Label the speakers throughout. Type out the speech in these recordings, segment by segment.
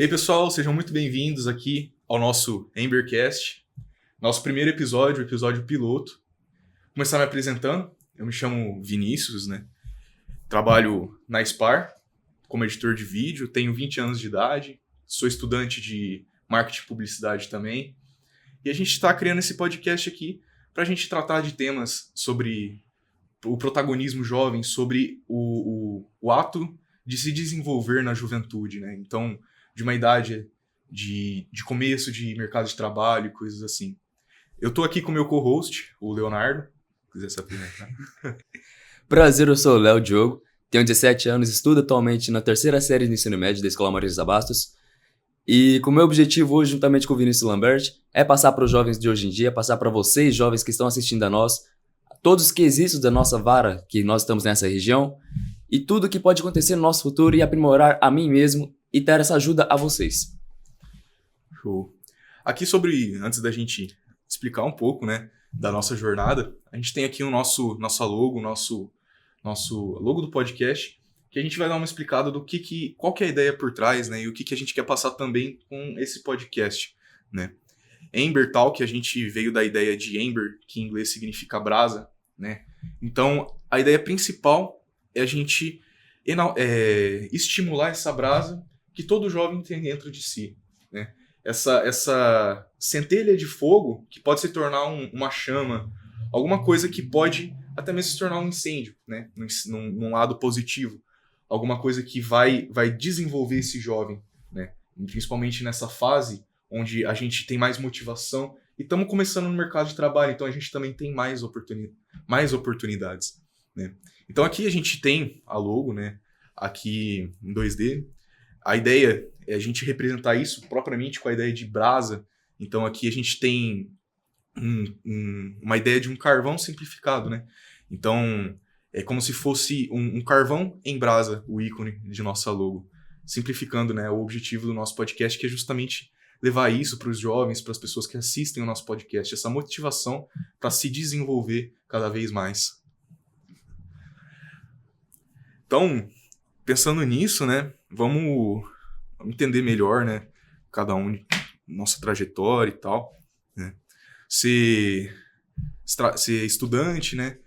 Speaker 1: E aí, pessoal, sejam muito bem-vindos aqui ao nosso Ambercast, nosso primeiro episódio, o episódio piloto. Vou começar me apresentando. Eu me chamo Vinícius, né? Trabalho na SPAR como editor de vídeo, tenho 20 anos de idade, sou estudante de marketing e publicidade também. E a gente está criando esse podcast aqui para a gente tratar de temas sobre o protagonismo jovem, sobre o ato de se desenvolver na juventude, né? Então, de uma idade de começo de mercado de trabalho e coisas assim. Eu tô aqui com o meu co-host, o Leonardo. Se quiser se apresentar.
Speaker 2: Prazer, eu sou o Léo Diogo, tenho 17 anos, estudo atualmente na terceira série do ensino médio da Escola Marisa Bastos. E com o meu objetivo hoje, juntamente com o Vinícius Lambert, é passar para os jovens de hoje em dia, passar para vocês, jovens que estão assistindo a nós, todos os quesitos da nossa vara, que nós estamos nessa região, e tudo que pode acontecer no nosso futuro e aprimorar a mim mesmo e ter essa ajuda a vocês.
Speaker 1: Show. Aqui antes da gente explicar um pouco, né, da nossa jornada, a gente tem aqui nosso logo, nosso logo do podcast, que a gente vai dar uma explicada do qual que é a ideia por trás, né, e o que a gente quer passar também com esse podcast, né. Amber Talk, a gente veio da ideia de Amber, que em inglês significa brasa, né. Então, a ideia principal é a gente estimular essa brasa que todo jovem tem dentro de si, né? Essa centelha de fogo que pode se tornar uma chama, alguma coisa que pode até mesmo se tornar um incêndio, né? Num lado positivo, alguma coisa que vai desenvolver esse jovem, né? Principalmente nessa fase onde a gente tem mais motivação e estamos começando no mercado de trabalho, então a gente também tem mais oportunidades, né? Então aqui a gente tem a logo, né? Aqui em 2D. A ideia é a gente representar isso propriamente com a ideia de brasa. Então aqui a gente tem uma ideia de um carvão simplificado, né? Então é como se fosse um carvão em brasa, o ícone de nossa logo. Simplificando, né, o objetivo do nosso podcast, que é justamente levar isso para os jovens, para as pessoas que assistem o nosso podcast, essa motivação para se desenvolver cada vez mais. Então, pensando nisso, né, vamos entender melhor, né, cada um, nossa trajetória e tal, né. Ser estudante, né,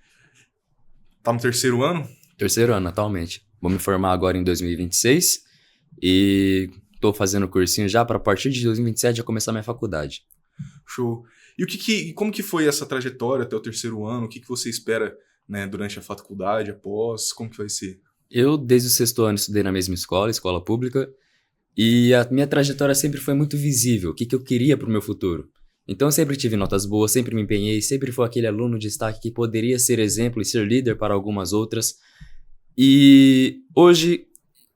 Speaker 1: tá no terceiro ano?
Speaker 2: Terceiro ano, atualmente. Vou me formar agora em 2026 e tô fazendo cursinho já para a partir de 2027 já começar minha faculdade.
Speaker 1: Show. E como que foi essa trajetória até o terceiro ano? O que você espera, né, durante a faculdade, após? Como que vai ser?
Speaker 2: Eu, desde o sexto ano, estudei na mesma escola pública, e a minha trajetória sempre foi muito visível, o que eu queria para o meu futuro. Então eu sempre tive notas boas, sempre me empenhei, sempre fui aquele aluno de destaque que poderia ser exemplo e ser líder para algumas outras. E hoje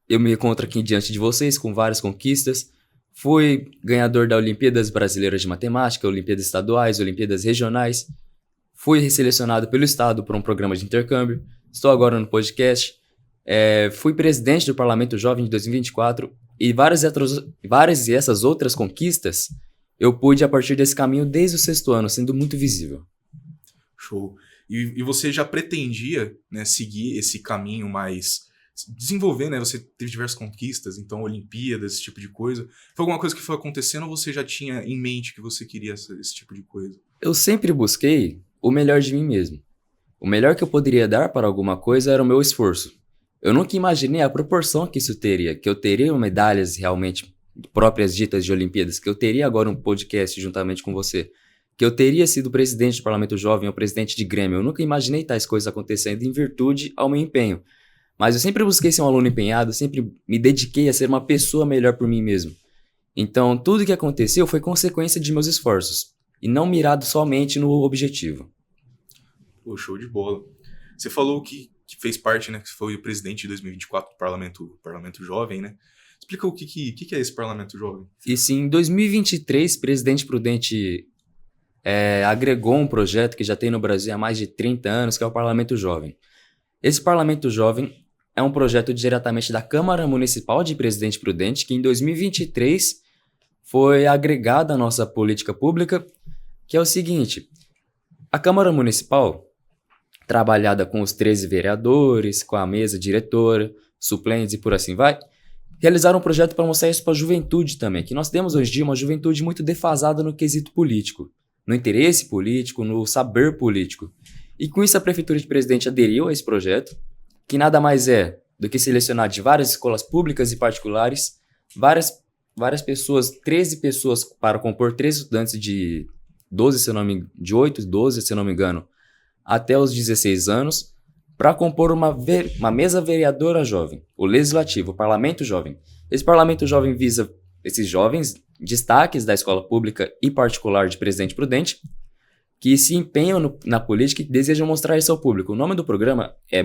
Speaker 2: eu me encontro aqui diante de vocês com várias conquistas. Fui ganhador da Olimpíadas Brasileiras de Matemática, Olimpíadas Estaduais, Olimpíadas Regionais. Fui selecionado pelo Estado para um programa de intercâmbio. Estou agora no podcast. Fui presidente do Parlamento Jovem de 2024 e várias e essas outras conquistas eu pude a partir desse caminho desde o sexto ano, sendo muito visível.
Speaker 1: Show. E você já pretendia, né, seguir esse caminho mais... desenvolver, né? Você teve diversas conquistas, então Olimpíadas, esse tipo de coisa. Foi alguma coisa que foi acontecendo ou você já tinha em mente que você queria esse tipo de coisa?
Speaker 2: Eu sempre busquei o melhor de mim mesmo. O melhor que eu poderia dar para alguma coisa era o meu esforço. Eu nunca imaginei a proporção que isso teria, que eu teria medalhas realmente próprias ditas de Olimpíadas, que eu teria agora um podcast juntamente com você, que eu teria sido presidente do Parlamento Jovem ou presidente de Grêmio. Eu nunca imaginei tais coisas acontecendo em virtude ao meu empenho. Mas eu sempre busquei ser um aluno empenhado, sempre me dediquei a ser uma pessoa melhor por mim mesmo. Então, tudo que aconteceu foi consequência de meus esforços, e não mirado somente no objetivo.
Speaker 1: Pô, show de bola. Você falou que fez parte, né, que foi o presidente de 2024 do Parlamento Jovem, né? Explica o que é esse Parlamento Jovem.
Speaker 2: E sim, em 2023, o presidente Prudente agregou um projeto que já tem no Brasil há mais de 30 anos, que é o Parlamento Jovem. Esse Parlamento Jovem é um projeto diretamente da Câmara Municipal de Presidente Prudente, que em 2023 foi agregado à nossa política pública, que é o seguinte: a Câmara Municipal, trabalhada com os 13 vereadores, com a mesa diretora, suplentes e por assim vai, realizar um projeto para mostrar isso para a juventude também, que nós temos hoje em dia uma juventude muito defasada no quesito político, no interesse político, no saber político. E com isso a Prefeitura de Presidente aderiu a esse projeto, que nada mais é do que selecionar de várias escolas públicas e particulares, várias pessoas, 13 pessoas para compor 13 estudantes de 8, 12, se eu não me engano, até os 16 anos, para compor uma mesa vereadora jovem, o Legislativo, o Parlamento Jovem. Esse Parlamento Jovem visa esses jovens, destaques da escola pública e particular de Presidente Prudente, que se empenham na política e desejam mostrar isso ao público. O nome do programa é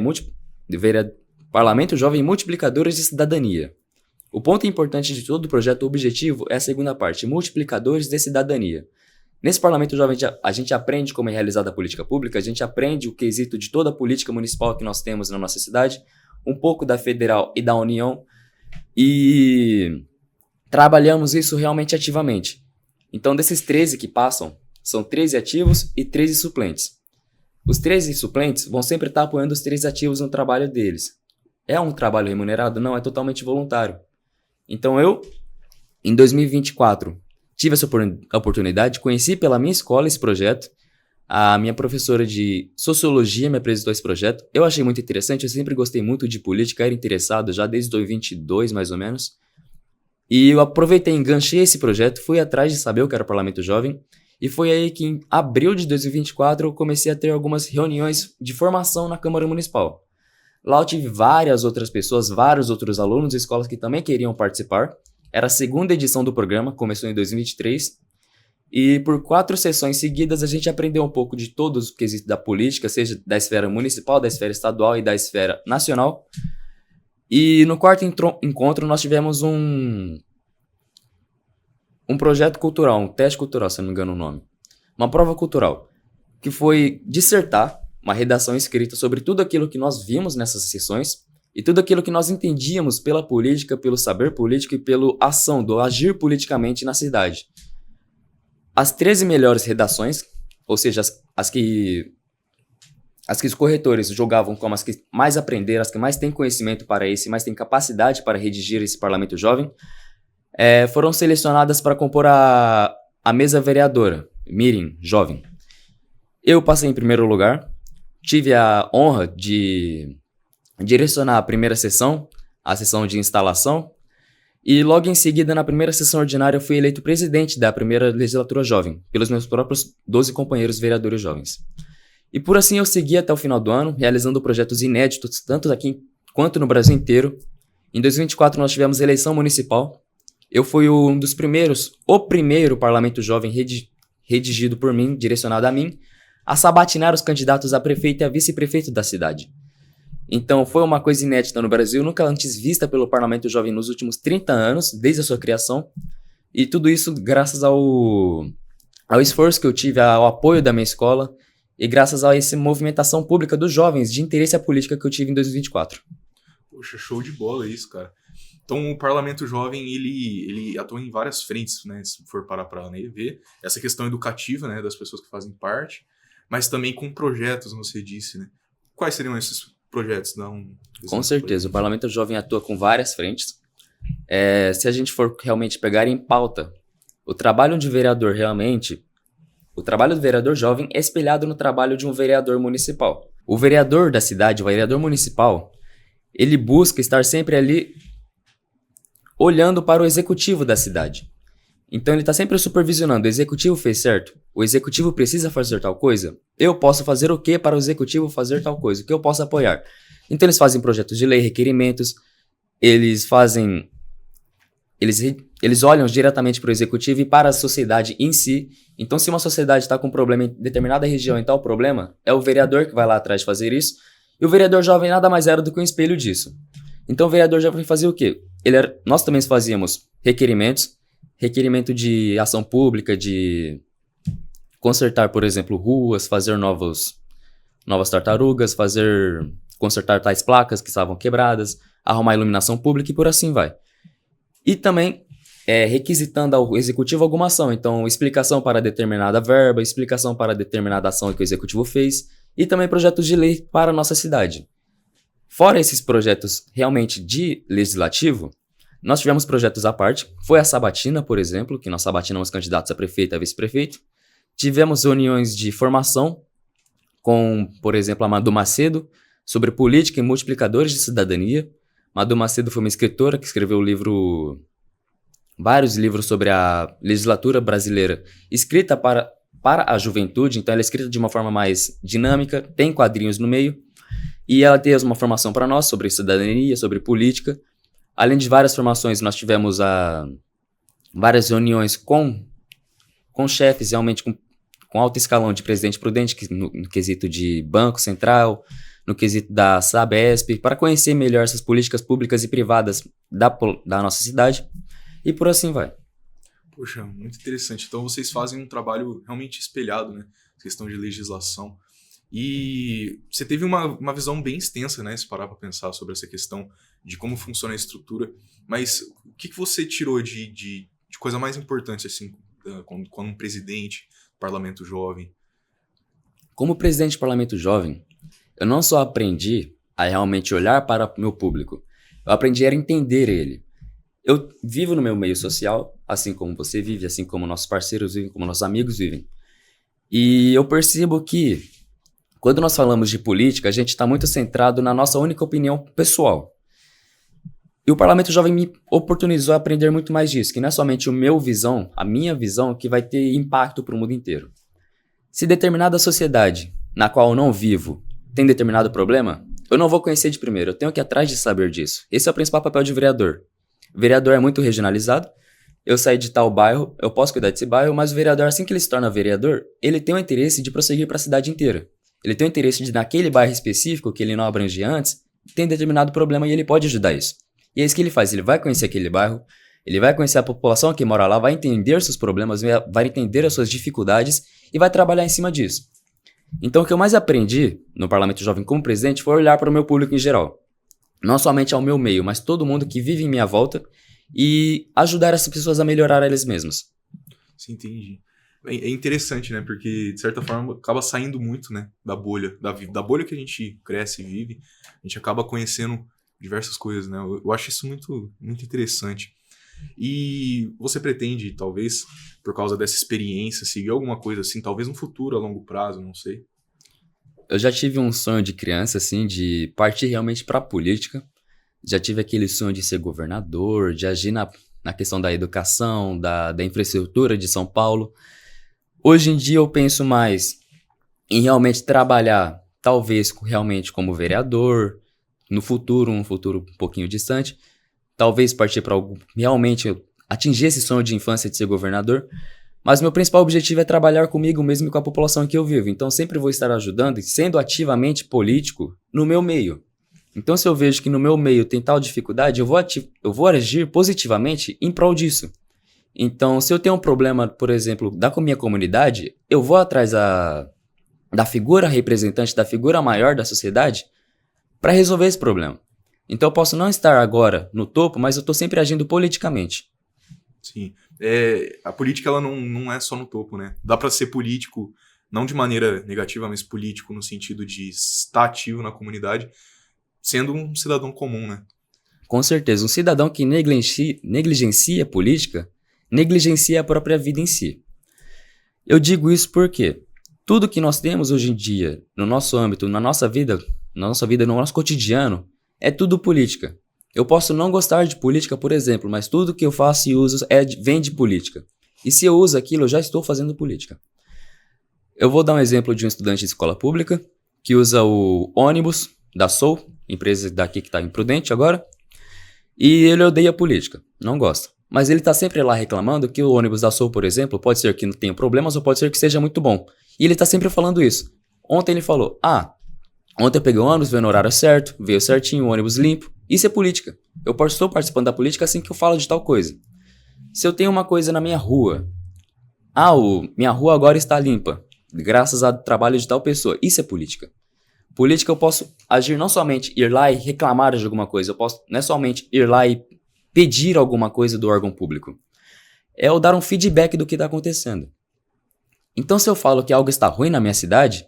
Speaker 2: Parlamento Jovem Multiplicadores de Cidadania. O ponto importante de todo o projeto, o objetivo, é a segunda parte, multiplicadores de cidadania. Nesse Parlamento Jovem, a gente aprende como é realizada a política pública, a gente aprende o quesito de toda a política municipal que nós temos na nossa cidade, um pouco da federal e da União, e trabalhamos isso realmente ativamente. Então, desses 13 que passam, são 13 ativos e 13 suplentes. Os 13 suplentes vão sempre estar apoiando os 13 ativos no trabalho deles. É um trabalho remunerado? Não, é totalmente voluntário. Então eu, em 2024, tive essa oportunidade, conheci pela minha escola esse projeto, a minha professora de Sociologia me apresentou esse projeto, eu achei muito interessante, eu sempre gostei muito de política, era interessado já desde 2022 mais ou menos, e eu aproveitei, enganchei esse projeto, fui atrás de saber o que era o Parlamento Jovem, e foi aí que em abril de 2024 eu comecei a ter algumas reuniões de formação na Câmara Municipal. Lá eu tive várias outras pessoas, vários outros alunos de escolas que também queriam participar. Era a segunda edição do programa, começou em 2023. E por 4 sessões seguidas a gente aprendeu um pouco de todos os quesitos da política, seja da esfera municipal, da esfera estadual e da esfera nacional. E no quarto encontro nós tivemos um projeto cultural, um teste cultural, se não me engano o nome. Uma prova cultural, que foi dissertar uma redação escrita sobre tudo aquilo que nós vimos nessas sessões e tudo aquilo que nós entendíamos pela política, pelo saber político e pela ação, do agir politicamente na cidade. As 13 melhores redações, ou seja, as que os corretores julgavam como as que mais aprenderam, as que mais têm conhecimento para isso, mais têm capacidade para redigir esse Parlamento Jovem, foram selecionadas para compor a mesa vereadora, Mirim Jovem. Eu passei em primeiro lugar. Tive a honra de direcionar a primeira sessão, a sessão de instalação, e logo em seguida, na primeira sessão ordinária, eu fui eleito presidente da primeira legislatura jovem, pelos meus próprios 12 companheiros vereadores jovens. E por assim eu segui até o final do ano, realizando projetos inéditos, tanto aqui quanto no Brasil inteiro. Em 2024 nós tivemos eleição municipal. Eu fui um dos primeiros, o primeiro parlamento jovem redigido por mim, direcionado a mim, a sabatinar os candidatos a prefeito e a vice-prefeito da cidade. Então foi uma coisa inédita no Brasil, nunca antes vista pelo Parlamento Jovem nos últimos 30 anos, desde a sua criação, e tudo isso graças ao esforço que eu tive, ao apoio da minha escola, e graças a essa movimentação pública dos jovens de interesse à política que eu tive em 2024.
Speaker 1: Poxa, show de bola isso, cara. Então o Parlamento Jovem, ele atua em várias frentes, né, se for parar para ver, essa questão educativa, né, das pessoas que fazem parte, mas também com projetos, como você disse, né? Quais seriam esses projetos?
Speaker 2: Com certeza, o Parlamento Jovem atua com várias frentes. Se a gente for realmente pegar em pauta, o trabalho de vereador realmente, o trabalho do vereador jovem é espelhado no trabalho de um vereador municipal. O vereador da cidade, o vereador municipal, ele busca estar sempre ali olhando para o executivo da cidade. Então ele está sempre supervisionando. O executivo fez certo? O executivo precisa fazer tal coisa? Eu posso fazer o que para o executivo fazer tal coisa? O que eu posso apoiar? Então eles fazem projetos de lei, requerimentos, eles olham diretamente para o executivo e para a sociedade em si. Então se uma sociedade está com um problema em determinada região e tal problema, é o vereador que vai lá atrás fazer isso. E o vereador jovem nada mais era do que um espelho disso. Então o vereador jovem fazia o quê? Nós também fazíamos requerimento de ação pública, de consertar, por exemplo, ruas, fazer novas tartarugas, consertar tais placas que estavam quebradas, arrumar iluminação pública e por assim vai. E também requisitando ao executivo alguma ação, então explicação para determinada verba, explicação para determinada ação que o executivo fez e também projetos de lei para a nossa cidade. Fora esses projetos realmente de legislativo, Nós tivemos projetos à parte. Foi a sabatina, por exemplo, que nós sabatinamos candidatos a prefeito e a vice-prefeito. Tivemos reuniões de formação com, por exemplo, a Madu Macedo, sobre política e multiplicadores de cidadania. Madu Macedo foi uma escritora que escreveu vários livros sobre a legislatura brasileira, escrita para a juventude, então ela é escrita de uma forma mais dinâmica, tem quadrinhos no meio, e ela tem uma formação para nós sobre cidadania, sobre política. Além de várias formações, nós tivemos várias reuniões com chefes, realmente com alto escalão de Presidente Prudente, no quesito de Banco Central, no quesito da Sabesp, para conhecer melhor essas políticas públicas e privadas da nossa cidade, e por assim vai.
Speaker 1: Poxa, muito interessante. Então vocês fazem um trabalho realmente espelhado, né? Questão de legislação. E você teve uma visão bem extensa, né? Se parar para pensar sobre essa questão de como funciona a estrutura. Mas o que você tirou de coisa mais importante, assim, quando um presidente do Parlamento Jovem?
Speaker 2: Como presidente do Parlamento Jovem, eu não só aprendi a realmente olhar para o meu público, eu aprendi a entender ele. Eu vivo no meu meio social, assim como você vive, assim como nossos parceiros vivem, como nossos amigos vivem. E eu percebo que, quando nós falamos de política, a gente está muito centrado na nossa única opinião pessoal. E o Parlamento Jovem me oportunizou a aprender muito mais disso, que não é somente a minha visão, que vai ter impacto para o mundo inteiro. Se determinada sociedade, na qual eu não vivo, tem determinado problema, eu não vou conhecer de primeiro, eu tenho que ir atrás de saber disso. Esse é o principal papel de vereador. O vereador é muito regionalizado, eu saí de tal bairro, eu posso cuidar desse bairro, mas o vereador, assim que ele se torna vereador, ele tem o interesse de prosseguir para a cidade inteira. Ele tem o interesse de, naquele bairro específico, que ele não abrangia antes, tem determinado problema e ele pode ajudar isso. E é isso que ele faz, ele vai conhecer aquele bairro, ele vai conhecer a população que mora lá, vai entender seus problemas, vai entender as suas dificuldades e vai trabalhar em cima disso. Então o que eu mais aprendi no Parlamento Jovem como presidente foi olhar para o meu público em geral. Não somente ao meu meio, mas todo mundo que vive em minha volta e ajudar essas pessoas a melhorar elas mesmas.
Speaker 1: Sim, entendi. É interessante, né? Porque, de certa forma, acaba saindo muito, né? Da bolha, da bolha que a gente cresce e vive. A gente acaba conhecendo diversas coisas, né? Eu acho isso muito, muito interessante. E você pretende, talvez, por causa dessa experiência, seguir alguma coisa assim, talvez no futuro, a longo prazo, não sei?
Speaker 2: Eu já tive um sonho de criança, assim, de partir realmente para a política. Já tive aquele sonho de ser governador, de agir na questão da educação, da infraestrutura de São Paulo. Hoje em dia eu penso mais em realmente trabalhar, talvez realmente como vereador, no futuro, um futuro um pouquinho distante, talvez partir para algo, realmente atingir esse sonho de infância de ser governador, mas meu principal objetivo é trabalhar comigo mesmo e com a população que eu vivo, então sempre vou estar ajudando e sendo ativamente político no meu meio. Então se eu vejo que no meu meio tem tal dificuldade, eu vou agir positivamente em prol disso. Então, se eu tenho um problema, por exemplo, da minha comunidade, eu vou atrás da figura representante, da figura maior da sociedade, para resolver esse problema. Então, eu posso não estar agora no topo, mas eu estou sempre agindo politicamente.
Speaker 1: Sim. A política ela não é só no topo, né? Dá para ser político, não de maneira negativa, mas político no sentido de estar ativo na comunidade, sendo um cidadão comum, né?
Speaker 2: Com certeza. Um cidadão que negligencia a política, negligencia a própria vida em si. Eu digo isso porque tudo que nós temos hoje em dia, no nosso âmbito, na nossa vida, no nosso cotidiano, é tudo política. Eu posso não gostar de política, por exemplo, mas tudo que eu faço e uso vem de política. E se eu uso aquilo, eu já estou fazendo política. Eu vou dar um exemplo de um estudante de escola pública que usa o ônibus da Soul, empresa daqui que está em Prudente agora, e ele odeia política, não gosta. Mas ele está sempre lá reclamando que o ônibus da Soul, por exemplo, pode ser que não tenha problemas ou pode ser que seja muito bom. E ele está sempre falando isso. Ontem ele falou, ontem eu peguei o ônibus, veio no horário certo, veio certinho, o ônibus limpo. Isso é política. Eu estou participando da política assim que eu falo de tal coisa. Se eu tenho uma coisa na minha rua, minha rua agora está limpa, graças ao trabalho de tal pessoa. Isso é política. Política eu posso agir não somente ir lá e reclamar de alguma coisa, eu posso não é somente ir lá e pedir alguma coisa do órgão público. É eu dar um feedback do que está acontecendo. Então se eu falo que algo está ruim na minha cidade,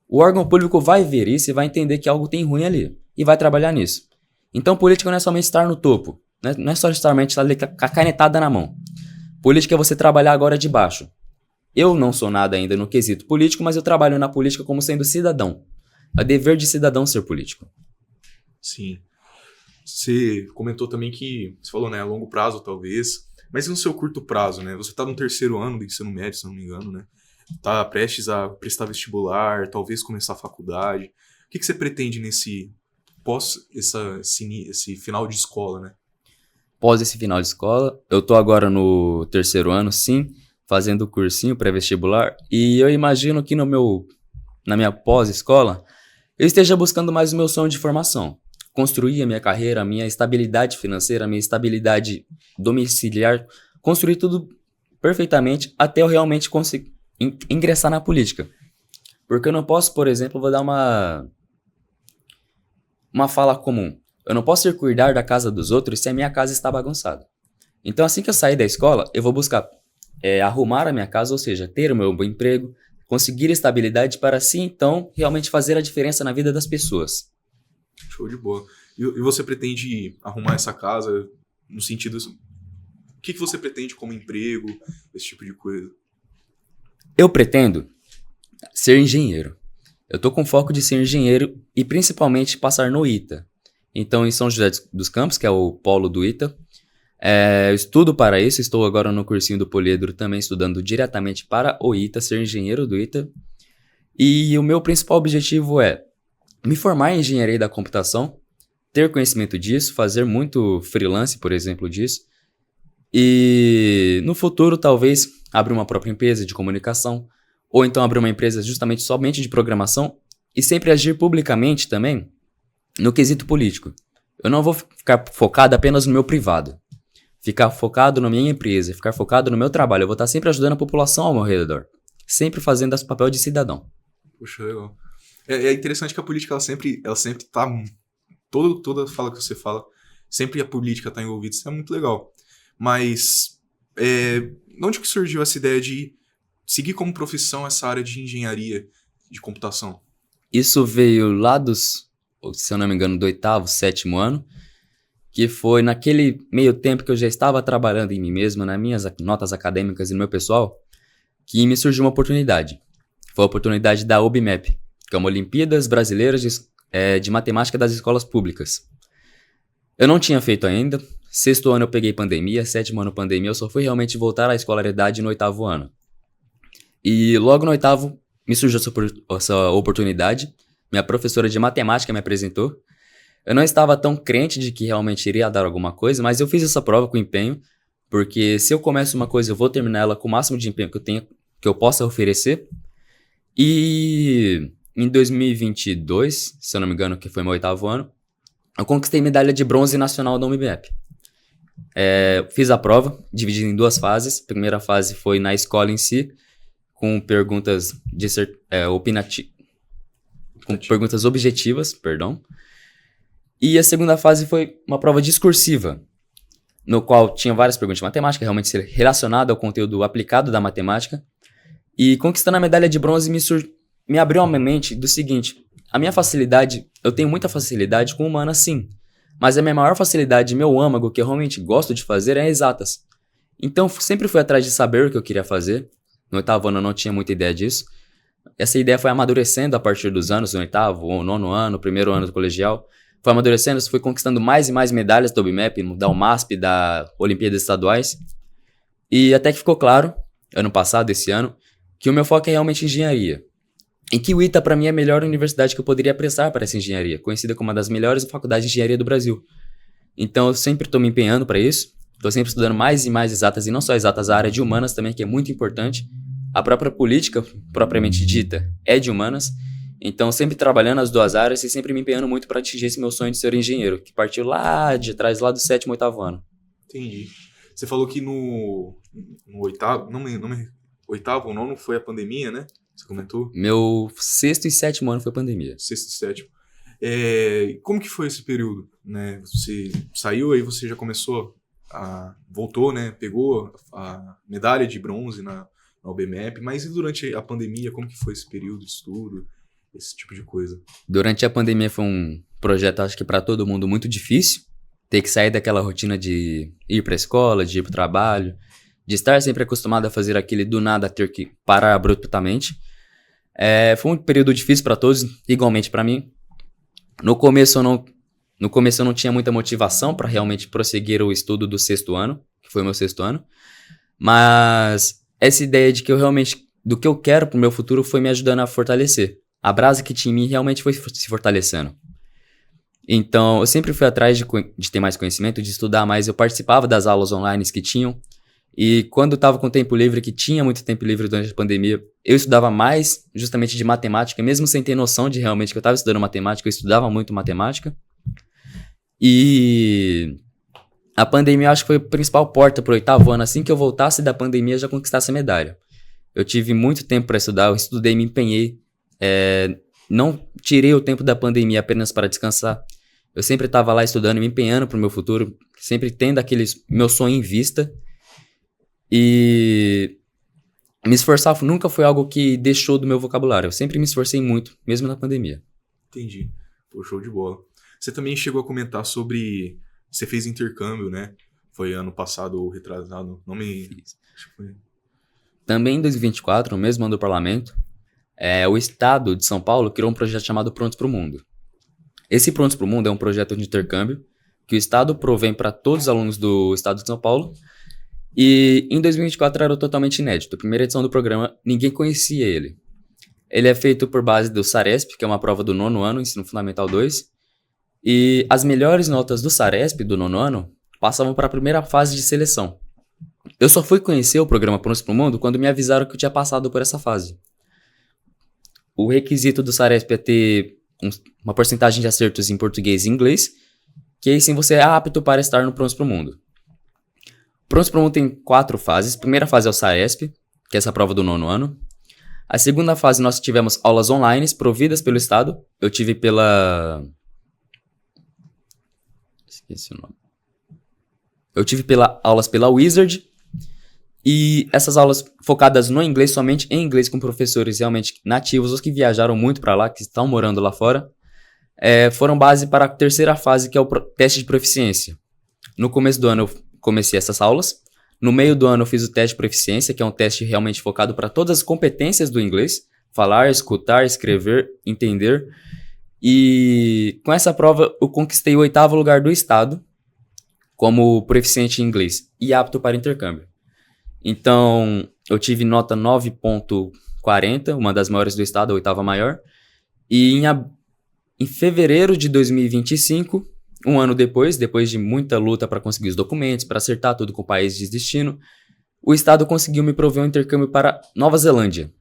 Speaker 2: o órgão público vai ver isso e vai entender que algo tem ruim ali e vai trabalhar nisso. Então política não é somente estar no topo, Não é só necessariamente estar ali com a canetada na mão. Política é você trabalhar agora de baixo. Eu não sou nada ainda no quesito político, mas eu trabalho na política como sendo cidadão. É dever de cidadão ser político.
Speaker 1: Sim. Você comentou também que, você falou, né, a longo prazo talvez, mas e no seu curto prazo, né? Você tá no 3º ano do ensino médio, se não me engano, né? Tá prestes a prestar vestibular, talvez começar a faculdade. O que você pretende esse final de escola, né?
Speaker 2: Após esse final de escola, eu tô agora no 3º ano, sim, fazendo cursinho pré-vestibular, e eu imagino que na minha pós-escola, eu esteja buscando mais o meu sonho de formação. Construir a minha carreira, a minha estabilidade financeira, a minha estabilidade domiciliar, construir tudo perfeitamente até eu realmente conseguir ingressar na política. Porque eu não posso, por exemplo, vou dar uma fala comum. Eu não posso ir cuidar da casa dos outros se a minha casa está bagunçada. Então, assim que eu sair da escola, eu vou buscar arrumar a minha casa, ou seja, ter o meu bom emprego, conseguir estabilidade para assim, então, realmente fazer a diferença na vida das pessoas.
Speaker 1: Show de bola. E você pretende arrumar essa casa no sentido... O que você pretende como emprego, esse tipo de coisa?
Speaker 2: Eu pretendo ser engenheiro. Eu tô com foco de ser engenheiro e principalmente passar no ITA. Então, em São José dos Campos, que é o polo do ITA, eu estudo para isso. Estou agora no cursinho do Poliedro também estudando diretamente para o ITA, ser engenheiro do ITA. E o meu principal objetivo é me formar em engenharia da computação, ter conhecimento disso, fazer muito freelance, por exemplo, disso. E no futuro, talvez, abrir uma própria empresa de comunicação, ou então abrir uma empresa justamente somente de programação e sempre agir publicamente também no quesito político. Eu não vou ficar focado apenas no meu privado, ficar focado na minha empresa, ficar focado no meu trabalho. Eu vou estar sempre ajudando a população ao meu redor, sempre fazendo esse papel de cidadão.
Speaker 1: Puxa, legal. É interessante que a política, ela sempre tá... Toda fala que você fala, sempre a política tá envolvida. Isso é muito legal. Mas, de onde que surgiu essa ideia de seguir como profissão essa área de engenharia de computação?
Speaker 2: Isso veio lá se eu não me engano, do 8º, 7º ano, que foi naquele meio tempo que eu já estava trabalhando em mim mesmo, nas minhas notas acadêmicas e no meu pessoal, que me surgiu uma oportunidade. Foi a oportunidade da OBMEP, que é uma Olimpíadas Brasileiras de Matemática das Escolas Públicas. Eu não tinha feito ainda. 6º ano eu peguei pandemia, 7º ano pandemia, eu só fui realmente voltar à escolaridade no 8º ano. E logo no 8º me surgiu essa oportunidade, minha professora de matemática me apresentou. Eu não estava tão crente de que realmente iria dar alguma coisa, mas eu fiz essa prova com empenho, porque se eu começo uma coisa eu vou terminar ela com o máximo de empenho que eu possa oferecer. E em 2022, se eu não me engano, que foi meu 8º ano, eu conquistei medalha de bronze nacional da UMBEP. Fiz a prova, dividida em 2 fases. A primeira fase foi na escola em si, com perguntas com perguntas objetivas, perdão. E a segunda fase foi uma prova discursiva, no qual tinha várias perguntas de matemática, realmente relacionadas ao conteúdo aplicado da matemática. E conquistando a medalha de bronze me abriu a minha mente do seguinte: eu tenho muita facilidade com humanas, sim, mas a minha maior facilidade, meu âmago, que eu realmente gosto de fazer, é exatas. Então, sempre fui atrás de saber o que eu queria fazer. No 8º ano eu não tinha muita ideia disso. Essa ideia foi amadurecendo a partir dos anos, no 8º, ou 9º ano, 1º ano do colegial. Foi amadurecendo, fui conquistando mais e mais medalhas do OBMEP, da UMASP, da Olimpíadas Estaduais. E até que ficou claro, ano passado, esse ano, que o meu foco é realmente engenharia. E que o ITA, para mim, é a melhor universidade que eu poderia prestar para essa engenharia, conhecida como uma das melhores faculdades de engenharia do Brasil. Então, eu sempre estou me empenhando para isso, estou sempre estudando mais e mais exatas, e não só exatas, a área de humanas também, que é muito importante. A própria política, propriamente dita, é de humanas. Então, sempre trabalhando as 2 áreas e sempre me empenhando muito para atingir esse meu sonho de ser engenheiro, que partiu lá de trás, lá do 7º, 8º ano.
Speaker 1: Entendi. Você falou que no 8º, não me 8º ou 9º foi a pandemia, né? Você comentou?
Speaker 2: Meu 6º e 7º ano foi pandemia.
Speaker 1: 6º e 7º. Como que foi esse período, né? Você saiu, aí você já voltou, né? Pegou a medalha de bronze na OBMEP, mas e durante a pandemia, como que foi esse período de estudo, esse tipo de coisa?
Speaker 2: Durante a pandemia foi um projeto, acho que para todo mundo, muito difícil, ter que sair daquela rotina de ir para a escola, de ir para o trabalho, de estar sempre acostumado a fazer aquele do nada ter que parar abruptamente. Foi um período difícil para todos, igualmente para mim. No começo eu não tinha muita motivação para realmente prosseguir o estudo do 6º ano, que foi o meu 6º ano, mas essa ideia de que eu realmente, do que eu quero pro meu futuro foi me ajudando a fortalecer. A brasa que tinha em mim realmente foi se fortalecendo. Então, eu sempre fui atrás de ter mais conhecimento, de estudar mais. Eu participava das aulas online que tinham. E quando eu estava com tempo livre, que tinha muito tempo livre durante a pandemia, eu estudava mais justamente de matemática, mesmo sem ter noção de realmente que eu estava estudando matemática, eu estudava muito matemática. E a pandemia eu acho que foi a principal porta para o 8º ano. Assim que eu voltasse da pandemia, eu já conquistasse a medalha. Eu tive muito tempo para estudar, eu estudei, me empenhei. Não tirei o tempo da pandemia apenas para descansar. Eu sempre estava lá estudando, me empenhando para o meu futuro, sempre tendo meu sonho em vista. E me esforçar nunca foi algo que deixou do meu vocabulário. Eu sempre me esforcei muito, mesmo na pandemia.
Speaker 1: Entendi. Pô, show de bola. Você também chegou a comentar sobre... Você fez intercâmbio, né? Foi ano passado ou retrasado? Não me... Acho que foi...
Speaker 2: Também em 2024, no mesmo ano do parlamento, o estado de São Paulo criou um projeto chamado Prontos para o Mundo. Esse Prontos para o Mundo é um projeto de intercâmbio que o estado provém para todos os alunos do estado de São Paulo. E em 2024 era totalmente inédito. A primeira edição do programa, ninguém conhecia ele. Ele é feito por base do SARESP, que é uma prova do 9º ano, Ensino Fundamental 2. E as melhores notas do SARESP, do 9º ano, passavam para a primeira fase de seleção. Eu só fui conhecer o programa Prontos para o Mundo quando me avisaram que eu tinha passado por essa fase. O requisito do SARESP é ter uma porcentagem de acertos em português e inglês, que aí sim você é apto para estar no Prontos para o Mundo. Prontos para o Mundo tem 4 fases. A primeira fase é o SAESP, que é essa prova do 9º ano. A segunda fase nós tivemos aulas online providas pelo Estado. Eu tive Esqueci o nome. Eu tive aulas pela Wizard. E essas aulas focadas no inglês, somente em inglês, com professores realmente nativos, os que viajaram muito para lá, que estão morando lá fora, foram base para a terceira fase, que é o teste de proficiência. No começo do ano eu comecei essas aulas. No meio do ano eu fiz o teste de proficiência, que é um teste realmente focado para todas as competências do inglês. Falar, escutar, escrever, entender. E com essa prova eu conquistei o 8º lugar do estado como proficiente em inglês e apto para intercâmbio. Então, eu tive nota 9.40, uma das maiores do estado, a 8ª maior. E em fevereiro de 2025, um ano depois de muita luta para conseguir os documentos, para acertar tudo com o país de destino, o estado conseguiu me prover um intercâmbio para Nova Zelândia.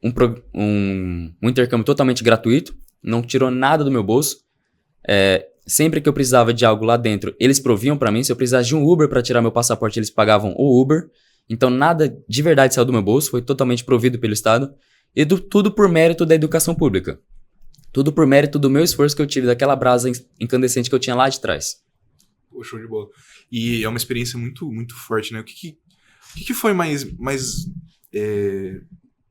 Speaker 2: Um intercâmbio totalmente gratuito, não tirou nada do meu bolso. Sempre que eu precisava de algo lá dentro, eles proviam para mim. Se eu precisasse de um Uber para tirar meu passaporte, eles pagavam o Uber. Então nada de verdade saiu do meu bolso, foi totalmente provido pelo Estado. E tudo por mérito da educação pública. Tudo por mérito do meu esforço que eu tive, daquela brasa incandescente que eu tinha lá de trás.
Speaker 1: Pô, show de bola. E é uma experiência muito, muito forte, né? O que foi mais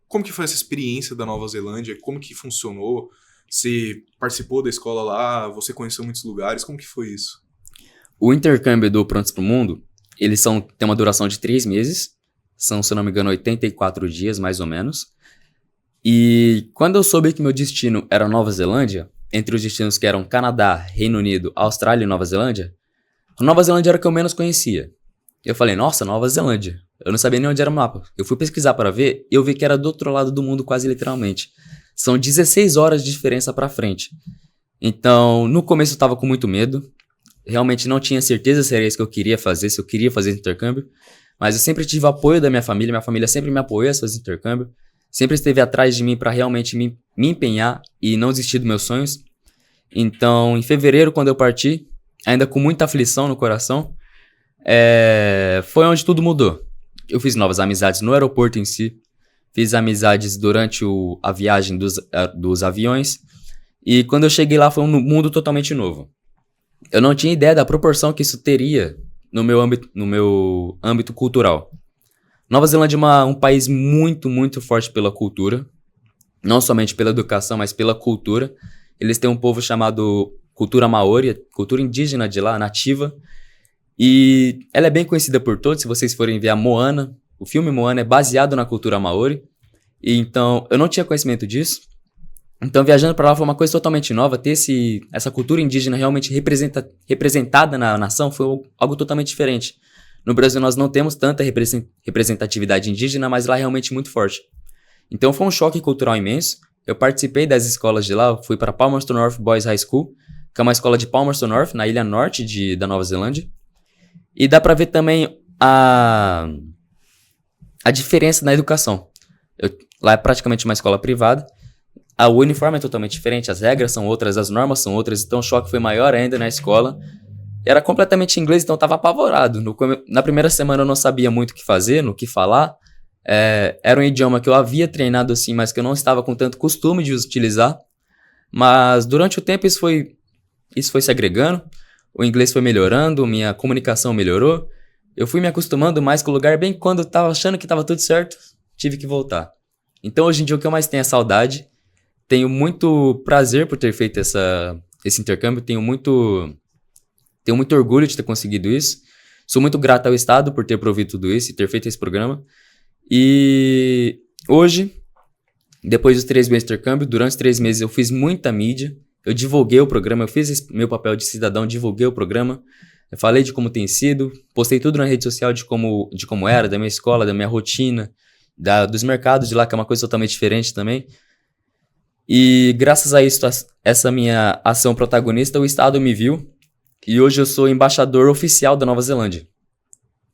Speaker 1: como que foi essa experiência da Nova Zelândia? Como que funcionou? Você participou da escola lá? Você conheceu muitos lugares? Como que foi isso?
Speaker 2: O intercâmbio do Prontos para o Mundo, eles tem uma duração de 3 meses. São, se eu não me engano, 84 dias, mais ou menos. E quando eu soube que meu destino era Nova Zelândia, entre os destinos que eram Canadá, Reino Unido, Austrália e Nova Zelândia, a Nova Zelândia era o que eu menos conhecia. Eu falei, nossa, Nova Zelândia. Eu não sabia nem onde era o mapa. Eu fui pesquisar para ver e eu vi que era do outro lado do mundo, quase literalmente. São 16 horas de diferença para frente. Então, no começo eu tava com muito medo. Realmente não tinha certeza se era isso que eu queria fazer, se eu queria fazer intercâmbio. Mas eu sempre tive o apoio da minha família sempre me apoiou a fazer intercâmbio. Sempre esteve atrás de mim para realmente me empenhar e não desistir dos meus sonhos. Então, em fevereiro, quando eu parti, ainda com muita aflição no coração, foi onde tudo mudou. Eu fiz novas amizades no aeroporto em si, fiz amizades durante a viagem dos aviões, e quando eu cheguei lá foi um mundo totalmente novo. Eu não tinha ideia da proporção que isso teria no meu âmbito cultural. Nova Zelândia é um país muito, muito forte pela cultura, não somente pela educação, mas pela cultura. Eles têm um povo chamado cultura maori, cultura indígena de lá, nativa. E ela é bem conhecida por todos, se vocês forem ver a Moana, o filme Moana é baseado na cultura maori. E então, eu não tinha conhecimento disso. Então, viajando para lá foi uma coisa totalmente nova. Ter essa cultura indígena realmente representada na nação foi algo totalmente diferente. No Brasil, nós não temos tanta representatividade indígena, mas lá é realmente muito forte. Então, foi um choque cultural imenso. Eu participei das escolas de lá, fui para Palmerston North Boys High School, que é uma escola de Palmerston North, na ilha norte da Nova Zelândia. E dá para ver também a diferença na educação. Lá é praticamente uma escola privada. O uniforme é totalmente diferente, as regras são outras, as normas são outras, então o choque foi maior ainda na escola. Era completamente inglês, então eu estava apavorado. Na primeira semana eu não sabia muito o que fazer, no que falar. Era um idioma que eu havia treinado assim, mas que eu não estava com tanto costume de utilizar. Mas durante o tempo isso foi se agregando, o inglês foi melhorando, minha comunicação melhorou. Eu fui me acostumando mais com o lugar, bem quando eu estava achando que estava tudo certo, tive que voltar. Então hoje em dia o que eu mais tenho é saudade. Tenho muito prazer por ter feito esse intercâmbio, tenho muito orgulho de ter conseguido isso. Sou muito grato ao Estado por ter provido tudo isso e ter feito esse programa. E hoje, depois dos 3 meses de intercâmbio, durante os 3 meses eu fiz muita mídia, eu divulguei o programa, eu fiz meu papel de cidadão, divulguei o programa, eu falei de como tem sido, postei tudo na rede social de como era, da minha escola, da minha rotina, dos mercados de lá, que é uma coisa totalmente diferente também. E graças a isso, essa minha ação protagonista, o Estado me viu e hoje eu sou embaixador oficial da Nova Zelândia.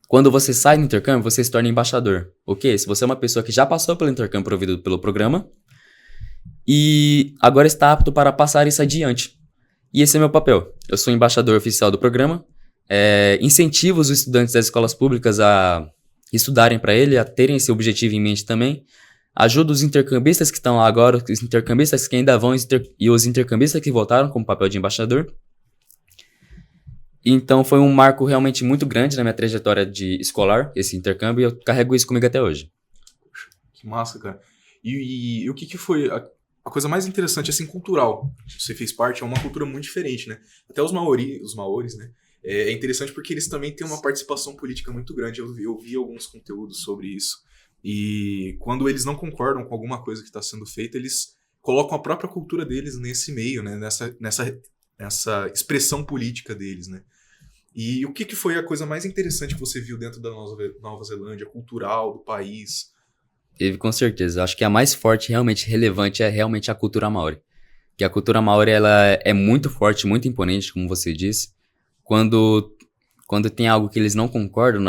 Speaker 2: Quando você sai do intercâmbio, você se torna embaixador. Ok? Se você é uma pessoa que já passou pelo intercâmbio provido pelo programa e agora está apto para passar isso adiante. E esse é meu papel. Eu sou embaixador oficial do programa, incentivo os estudantes das escolas públicas a estudarem para ele, a terem esse objetivo em mente também. Ajuda os intercambistas que estão lá agora, os intercambistas que ainda vão e os intercambistas que voltaram como papel de embaixador. Então foi um marco realmente muito grande na minha trajetória de escolar, esse intercâmbio, e eu carrego isso comigo até hoje.
Speaker 1: Poxa, que massa, cara. E o que foi a coisa mais interessante, assim, cultural? Você fez parte, é uma cultura muito diferente, né? Até os maoris, né? É interessante porque eles também têm uma participação política muito grande. Eu vi alguns conteúdos sobre isso. E quando eles não concordam com alguma coisa que está sendo feita, eles colocam a própria cultura deles nesse meio, né? Nessa expressão política deles, né? E o que foi a coisa mais interessante que você viu dentro da Nova Zelândia, cultural, do país?
Speaker 2: Com certeza. Acho que a mais forte, realmente relevante, é realmente a cultura maori. Que a cultura maori, ela é muito forte, muito imponente, como você disse. Quando tem algo que eles não concordam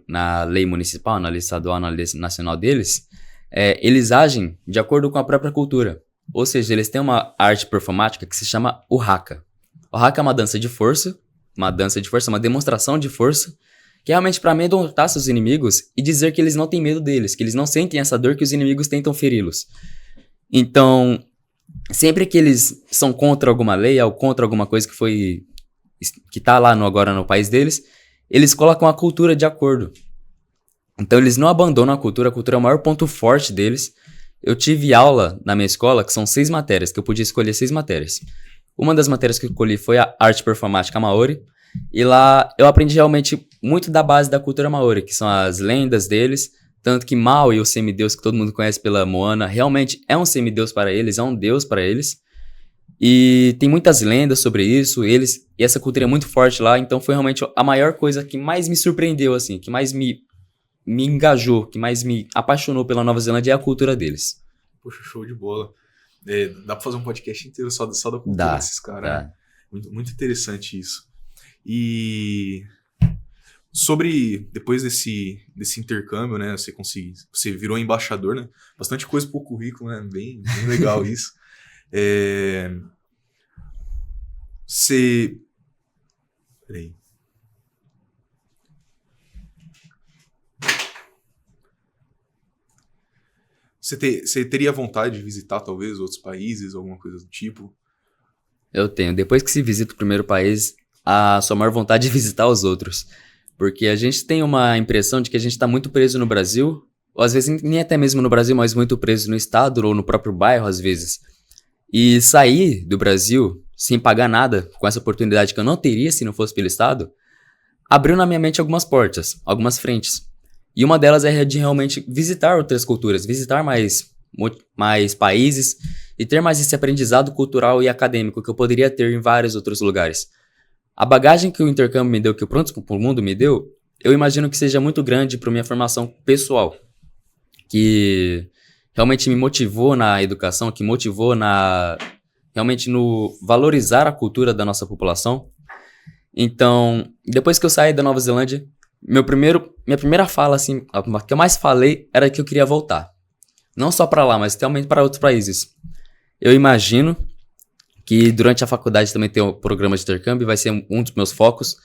Speaker 2: na lei municipal, na lei estadual, na lei nacional deles, eles agem de acordo com a própria cultura. Ou seja, eles têm uma arte performática que se chama o haka. O haka é uma dança de força, uma demonstração de força, que é realmente para amedrontar seus inimigos e dizer que eles não têm medo deles, que eles não sentem essa dor que os inimigos tentam feri-los. Então, sempre que eles são contra alguma lei ou contra alguma coisa que tá lá agora no país deles, eles colocam a cultura de acordo. Então eles não abandonam a cultura é o maior ponto forte deles. Eu tive aula na minha escola, que são 6 matérias, que eu podia escolher 6 matérias. Uma das matérias que eu escolhi foi a arte performática maori, e lá eu aprendi realmente muito da base da cultura maori, que são as lendas deles, tanto que Maui, o semideus que todo mundo conhece pela Moana, realmente é um semideus para eles, é um deus para eles. E tem muitas lendas sobre isso, e essa cultura é muito forte lá, então foi realmente a maior coisa que mais me surpreendeu, assim, que mais me engajou, que mais me apaixonou pela Nova Zelândia é a cultura deles.
Speaker 1: Poxa, show de bola. Dá pra fazer um podcast inteiro só da cultura desses caras. Né? Muito, muito interessante isso. E depois desse intercâmbio, né, você virou embaixador, né? Bastante coisa pro currículo, né? Bem legal isso. Peraí. Você teria vontade de visitar, talvez, outros países, alguma coisa do tipo?
Speaker 2: Eu tenho. Depois que se visita o primeiro país, a sua maior vontade é visitar os outros. Porque a gente tem uma impressão de que a gente está muito preso no Brasil, ou às vezes nem até mesmo no Brasil, mas muito preso no estado ou no próprio bairro, às vezes. E sair do Brasil, sem pagar nada, com essa oportunidade que eu não teria se não fosse pelo Estado, abriu na minha mente algumas portas, algumas frentes. E uma delas é de realmente visitar outras culturas, visitar mais países e ter mais esse aprendizado cultural e acadêmico que eu poderia ter em vários outros lugares. A bagagem que o intercâmbio me deu, que o Prontos para o Mundo me deu, eu imagino que seja muito grande para minha formação pessoal, que realmente me motivou na educação, que motivou realmente no valorizar a cultura da nossa população. Então, depois que eu saí da Nova Zelândia, minha primeira fala, assim, a que eu mais falei era que eu queria voltar. Não só para lá, mas também para outros países. Eu imagino que durante a faculdade também tem um programa de intercâmbio, vai ser um dos meus focos,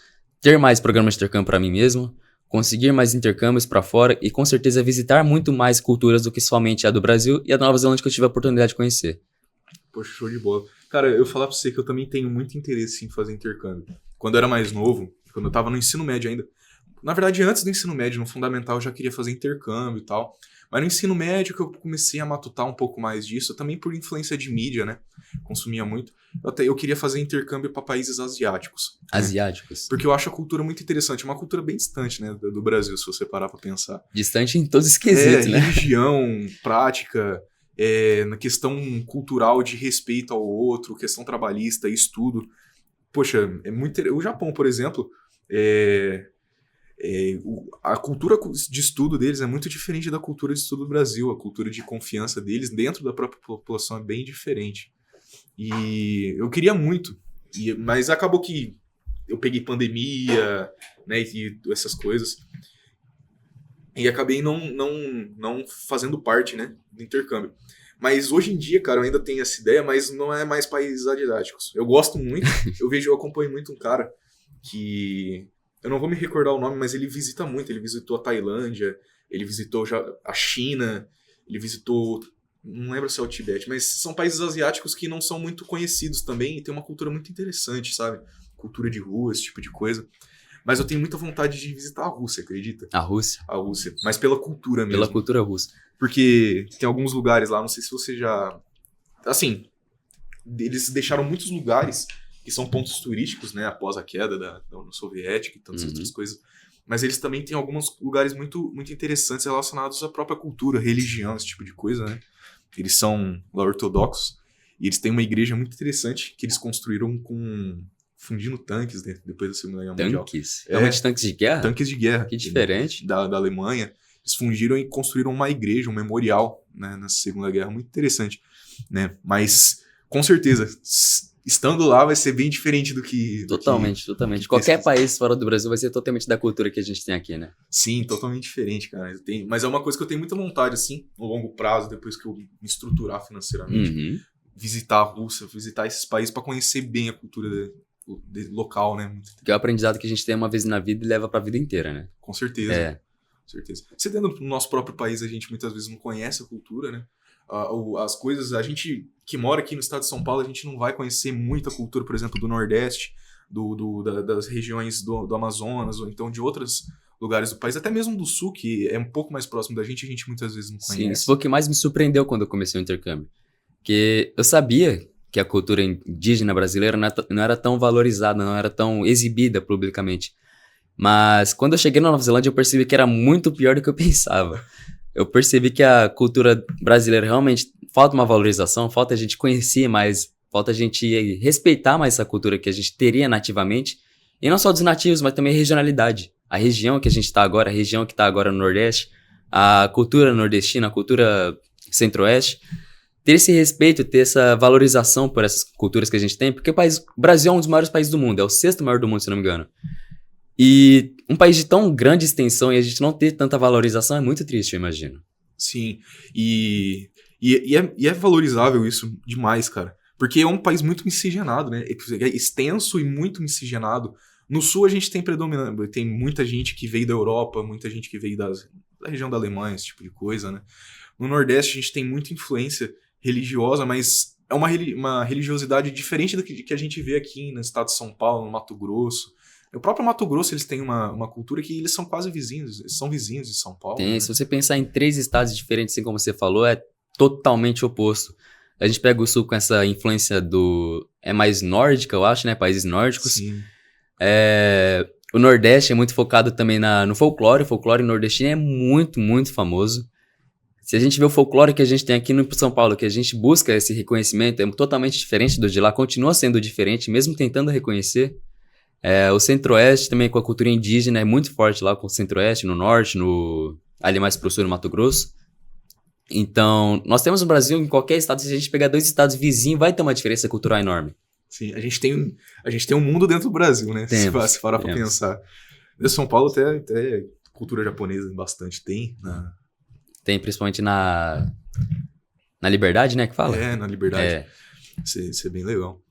Speaker 2: ter mais programas de intercâmbio para mim mesmo, conseguir mais intercâmbios para fora e com certeza visitar muito mais culturas do que somente a do Brasil e a da Nova Zelândia que eu tive a oportunidade de conhecer.
Speaker 1: Poxa, show de bola. Cara, eu falar pra você que eu também tenho muito interesse em fazer intercâmbio. Quando eu era mais novo, quando eu tava no ensino médio ainda, na verdade antes do ensino médio, no fundamental eu já queria fazer intercâmbio e tal, mas no ensino médio que eu comecei a matutar um pouco mais disso, também por influência de mídia, né, consumia muito, eu queria fazer intercâmbio para países asiáticos.
Speaker 2: Asiáticos.
Speaker 1: Né? Porque eu acho a cultura muito interessante, uma cultura bem distante, né, do Brasil, se você parar pra pensar.
Speaker 2: Distante em todos os quesitos, né?
Speaker 1: Religião, prática, na questão cultural de respeito ao outro, questão trabalhista, estudo. Poxa, é muito. O Japão, por exemplo, a cultura de estudo deles é muito diferente da cultura de estudo do Brasil. A cultura de confiança deles dentro da própria população é bem diferente. E eu queria muito, mas acabou que eu peguei pandemia, né, e essas coisas. E acabei não fazendo parte, né, do intercâmbio. Mas hoje em dia, cara, eu ainda tenho essa ideia, mas não é mais países asiáticos. Eu gosto muito, eu acompanho muito um cara que... Eu não vou me recordar o nome, mas ele visita muito. Ele visitou a Tailândia, ele visitou já a China, ele visitou... Não lembro se é o Tibete, mas são países asiáticos que não são muito conhecidos também e tem uma cultura muito interessante, sabe? Cultura de rua, esse tipo de coisa. Mas eu tenho muita vontade de visitar a Rússia, acredita?
Speaker 2: A Rússia?
Speaker 1: A Rússia, mas pela cultura mesmo.
Speaker 2: Pela cultura russa.
Speaker 1: Porque tem alguns lugares lá, não sei se você já... Assim, eles deixaram muitos lugares que são pontos turísticos, né? Após a queda da União Soviética e tantas outras coisas. Mas eles também têm alguns lugares muito, muito interessantes relacionados à própria cultura, religião, esse tipo de coisa, né? Eles são lá ortodoxos e eles têm uma igreja muito interessante que eles construíram fundindo tanques, né, depois da Segunda Guerra Mundial.
Speaker 2: Tanques? Realmente tanques de guerra?
Speaker 1: Tanques de guerra.
Speaker 2: Que diferente.
Speaker 1: Da Alemanha. Eles fundiram e construíram uma igreja, um memorial, né, na Segunda Guerra. Muito interessante, né? Mas, com certeza, estando lá vai ser bem diferente do que...
Speaker 2: Totalmente. Qualquer país fora do Brasil vai ser totalmente da cultura que a gente tem aqui, né?
Speaker 1: Sim, totalmente diferente, cara. Mas é uma coisa que eu tenho muita vontade, assim, no longo prazo, depois que eu me estruturar financeiramente. Visitar a Rússia, visitar esses países para conhecer bem a cultura local, né?
Speaker 2: Que é o aprendizado que a gente tem uma vez na vida e leva pra vida inteira, né?
Speaker 1: Com certeza. Com certeza. Se dentro do nosso próprio país a gente muitas vezes não conhece a cultura, né? As coisas, a gente que mora aqui no estado de São Paulo, a gente não vai conhecer muita cultura, por exemplo, do Nordeste, das regiões do Amazonas, ou então de outros lugares do país, até mesmo do Sul, que é um pouco mais próximo da gente muitas vezes não conhece.
Speaker 2: Sim, isso foi o que mais me surpreendeu quando eu comecei o intercâmbio. Porque eu sabia que a cultura indígena brasileira não era tão valorizada, não era tão exibida publicamente. Mas quando eu cheguei na Nova Zelândia, eu percebi que era muito pior do que eu pensava. Eu percebi que a cultura brasileira realmente falta uma valorização, falta a gente conhecer mais, falta a gente respeitar mais essa cultura que a gente teria nativamente. E não só dos nativos, mas também a regionalidade. A região que a gente está agora, a região que está agora no Nordeste, a cultura nordestina, a cultura centro-oeste. Ter esse respeito, ter essa valorização por essas culturas que a gente tem, porque o Brasil é um dos maiores países do mundo, é o 6º maior do mundo, se não me engano. E um país de tão grande extensão e a gente não ter tanta valorização é muito triste, eu imagino.
Speaker 1: Sim, e é valorizável isso demais, cara. Porque é um país muito miscigenado, né? É extenso e muito miscigenado. No Sul a gente tem muita gente que veio da Europa, muita gente que veio da região da Alemanha, esse tipo de coisa, né? No Nordeste a gente tem muita influência religiosa, mas é uma religiosidade diferente do que a gente vê aqui no estado de São Paulo, no Mato Grosso. O próprio Mato Grosso, eles têm uma cultura que eles são quase vizinhos, eles são vizinhos de São Paulo.
Speaker 2: Tem,
Speaker 1: né?
Speaker 2: Se você pensar em 3 estados diferentes, assim como você falou, é totalmente oposto. A gente pega o sul com essa influência é mais nórdica, eu acho, né? Países nórdicos.
Speaker 1: Sim.
Speaker 2: O Nordeste é muito focado também no folclore. O folclore nordestino é muito, muito famoso. Se a gente vê o folclore que a gente tem aqui no São Paulo, que a gente busca esse reconhecimento, é totalmente diferente do de lá, continua sendo diferente, mesmo tentando reconhecer. O Centro-Oeste também com a cultura indígena é muito forte lá com o Centro-Oeste, no Norte, ali mais pro sul, no Mato Grosso. Então, nós temos no Brasil, em qualquer estado, se a gente pegar 2 estados vizinhos, vai ter uma diferença cultural enorme.
Speaker 1: Sim, a gente tem um mundo dentro do Brasil, né? Se parar pra pensar. Em São Paulo até cultura japonesa bastante tem.
Speaker 2: Tem, principalmente na Liberdade, né, que fala?
Speaker 1: Na Liberdade. Isso é bem legal.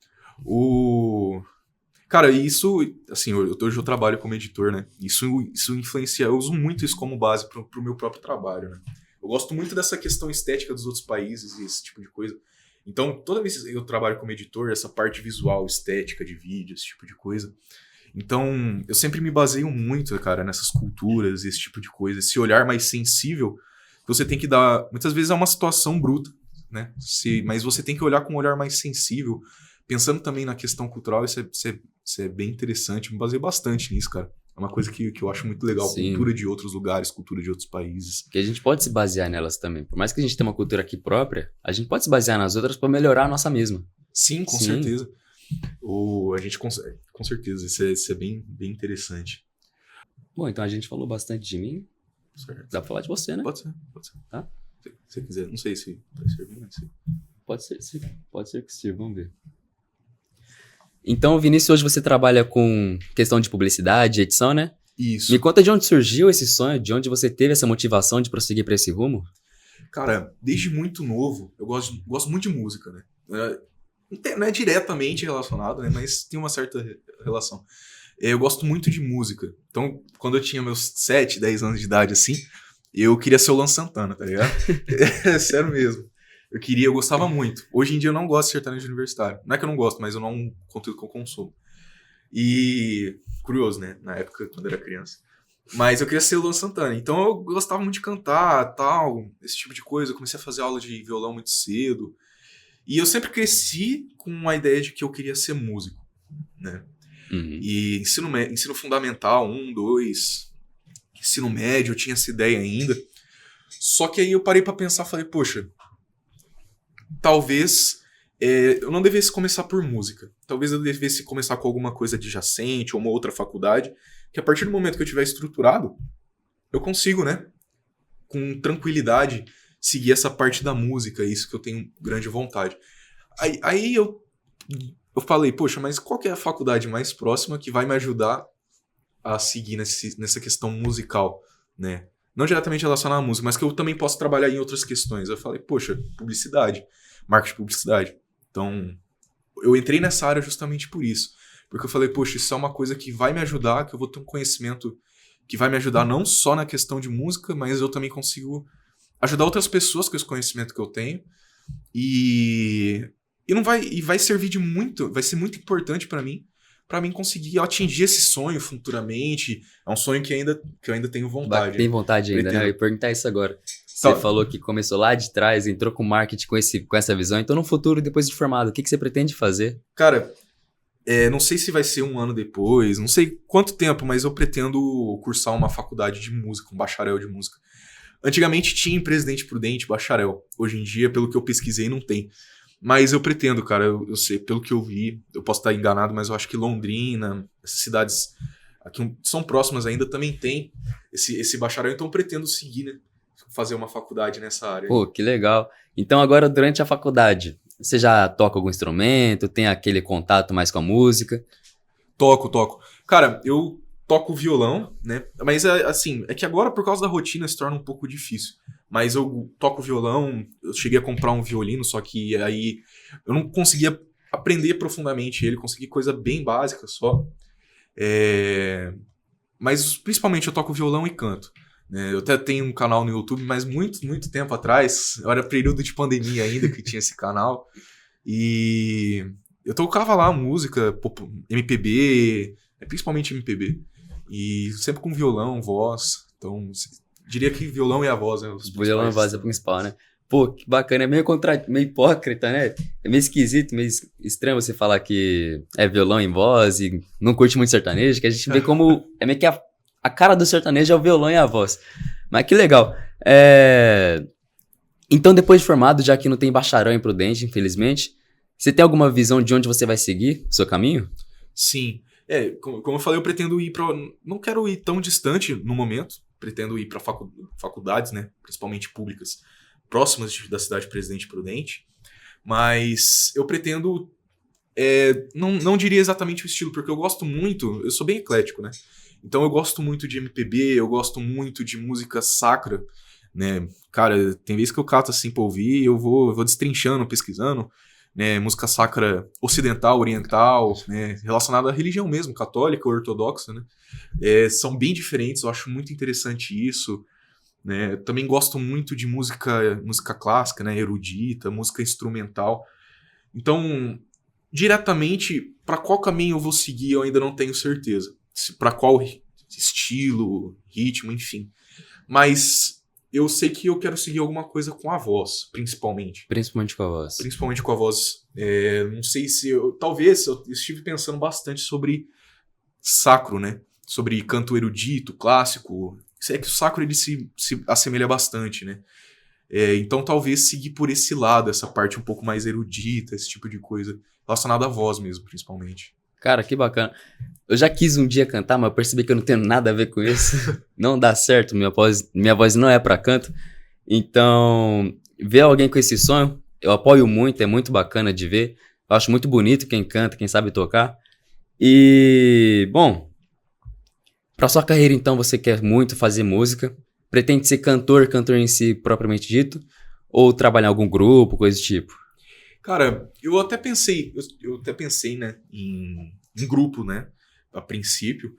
Speaker 1: Cara, isso, assim, hoje eu trabalho como editor, né? Isso influencia, eu uso muito isso como base pro meu próprio trabalho, né? Eu gosto muito dessa questão estética dos outros países e esse tipo de coisa. Então, toda vez que eu trabalho como editor, essa parte visual, estética de vídeo, esse tipo de coisa. Então, eu sempre me baseio muito, cara, nessas culturas, esse tipo de coisa. Esse olhar mais sensível que você tem que dar... Muitas vezes é uma situação bruta, né? Mas você tem que olhar com um olhar mais sensível, pensando também na questão cultural. Isso é bem interessante. Me baseio bastante nisso, cara. É uma coisa que eu acho muito legal.
Speaker 2: Sim.
Speaker 1: Cultura de outros lugares, cultura de outros países.
Speaker 2: Que a gente pode se basear nelas também. Por mais que a gente tenha uma cultura aqui própria, a gente pode se basear nas outras para melhorar a nossa mesma.
Speaker 1: Sim, com certeza. A gente consegue, com certeza. Isso é bem, bem interessante.
Speaker 2: Bom, então a gente falou bastante de mim.
Speaker 1: Certo.
Speaker 2: Dá pra falar de você, né?
Speaker 1: Pode ser.
Speaker 2: Tá?
Speaker 1: Se você quiser. Não sei se vai servir, mas...
Speaker 2: Pode ser que sim, vamos ver. Então, Vinícius, hoje você trabalha com questão de publicidade, edição, né?
Speaker 1: Isso.
Speaker 2: Me conta de onde surgiu esse sonho, de onde você teve essa motivação de prosseguir para esse rumo?
Speaker 1: Cara, desde muito novo, eu gosto muito de música, né? Não é diretamente relacionado, né? Mas tem uma certa relação. Eu gosto muito de música. Então, quando eu tinha meus 7, 10 anos de idade, assim, eu queria ser o Luan Santana, tá ligado? É sério mesmo. Eu gostava muito. Hoje em dia eu não gosto de sertanejo universitário. Não é que eu não gosto, mas eu não é um conteúdo que eu consumo. E curioso, né? Na época, quando eu era criança. Mas eu queria ser o Luan Santana. Então eu gostava muito de cantar, tal, esse tipo de coisa. Eu comecei a fazer aula de violão muito cedo. E eu sempre cresci com a ideia de que eu queria ser músico, né?
Speaker 2: Uhum.
Speaker 1: E ensino fundamental, 1, 2, ensino médio, eu tinha essa ideia ainda. Só que aí eu parei pra pensar, falei, poxa, talvez eu não devesse começar por música. Talvez eu devesse começar com alguma coisa adjacente ou uma outra faculdade, que a partir do momento que eu tiver estruturado, eu consigo, né, com tranquilidade, seguir essa parte da música, isso que eu tenho grande vontade. Aí eu falei, poxa, mas qual que é a faculdade mais próxima que vai me ajudar a seguir nessa questão musical, né? Não diretamente relacionada à música, mas que eu também posso trabalhar em outras questões. Eu falei, poxa, publicidade, marketing de publicidade. Então, eu entrei nessa área justamente por isso. Porque eu falei, poxa, isso é uma coisa que vai me ajudar, que eu vou ter um conhecimento que vai me ajudar não só na questão de música, mas eu também consigo ajudar outras pessoas com esse conhecimento que eu tenho. E vai servir de muito, vai ser muito importante para mim conseguir atingir esse sonho futuramente. É um sonho que eu ainda tenho vontade.
Speaker 2: Tem vontade ainda, né? Eu ia perguntar isso agora. Você falou que começou lá de trás, entrou com marketing com essa visão. Então, no futuro, depois de formado, o que você pretende fazer?
Speaker 1: Cara, não sei se vai ser um ano depois, não sei quanto tempo, mas eu pretendo cursar uma faculdade de música, um bacharel de música. Antigamente tinha em Presidente Prudente bacharel. Hoje em dia, pelo que eu pesquisei, não tem. Mas eu pretendo, cara, eu sei, pelo que eu vi, eu posso estar enganado, mas eu acho que Londrina, essas cidades aqui são próximas ainda, também tem esse bacharel, então eu pretendo seguir, né? Fazer uma faculdade nessa área.
Speaker 2: Pô, que legal. Então agora, durante a faculdade, você já toca algum instrumento, tem aquele contato mais com a música?
Speaker 1: Toco. Cara, eu toco violão, né? Mas assim, é que agora por causa da rotina se torna um pouco difícil. Mas eu toco violão, eu cheguei a comprar um violino, só que aí eu não conseguia aprender profundamente ele, consegui coisa bem básica só. Mas principalmente eu toco violão e canto. Eu até tenho um canal no YouTube, mas muito, muito tempo atrás, era período de pandemia ainda que tinha esse canal. E eu tocava lá música, MPB, principalmente MPB. E sempre com violão, voz. Então, diria que violão e a voz, né?
Speaker 2: Violão e a voz é o principal, né? Pô, que bacana. É meio hipócrita, né? É meio esquisito, meio estranho você falar que é violão em voz e não curte muito sertanejo, que a gente vê como... É meio que a cara do sertanejo é o violão e a voz. Mas que legal. Então, depois de formado, já que não tem bacharel em Prudente, infelizmente, você tem alguma visão de onde você vai seguir o seu caminho?
Speaker 1: Sim. Como eu falei, eu pretendo ir para... Não quero ir tão distante no momento. Pretendo ir para faculdades, né? Principalmente públicas, próximas da cidade de Presidente Prudente. Mas eu pretendo... não diria exatamente o estilo, porque eu gosto muito... Eu sou bem eclético, né? Então eu gosto muito de MPB, eu gosto muito de música sacra, né? Cara, tem vezes que eu cato assim pra ouvir e eu vou destrinchando, pesquisando, né? Música sacra ocidental, oriental, né? Relacionada à religião mesmo, católica ou ortodoxa, né? São bem diferentes, eu acho muito interessante isso, né? Também gosto muito de música clássica, né? Erudita, música instrumental. Então, diretamente, para qual caminho eu vou seguir eu ainda não tenho certeza. Para qual estilo, ritmo, enfim. Mas eu sei que eu quero seguir alguma coisa com a voz, principalmente.
Speaker 2: Principalmente com a voz.
Speaker 1: Principalmente com a voz. Não sei se talvez eu estive pensando bastante sobre sacro, né? Sobre canto erudito, clássico. É que o sacro ele se assemelha bastante, né? Então talvez seguir por esse lado, essa parte um pouco mais erudita, esse tipo de coisa. Relacionada à voz mesmo, principalmente.
Speaker 2: Cara, que bacana. Eu já quis um dia cantar, mas eu percebi que eu não tenho nada a ver com isso. Não dá certo, minha voz não é pra canto. Então, ver alguém com esse sonho, eu apoio muito, é muito bacana de ver. Eu acho muito bonito quem canta, quem sabe tocar. E, bom, pra sua carreira, então, você quer muito fazer música? Pretende ser cantor em si, propriamente dito? Ou trabalhar em algum grupo, coisa do tipo?
Speaker 1: Cara, eu até pensei, né, em grupo, né, a princípio.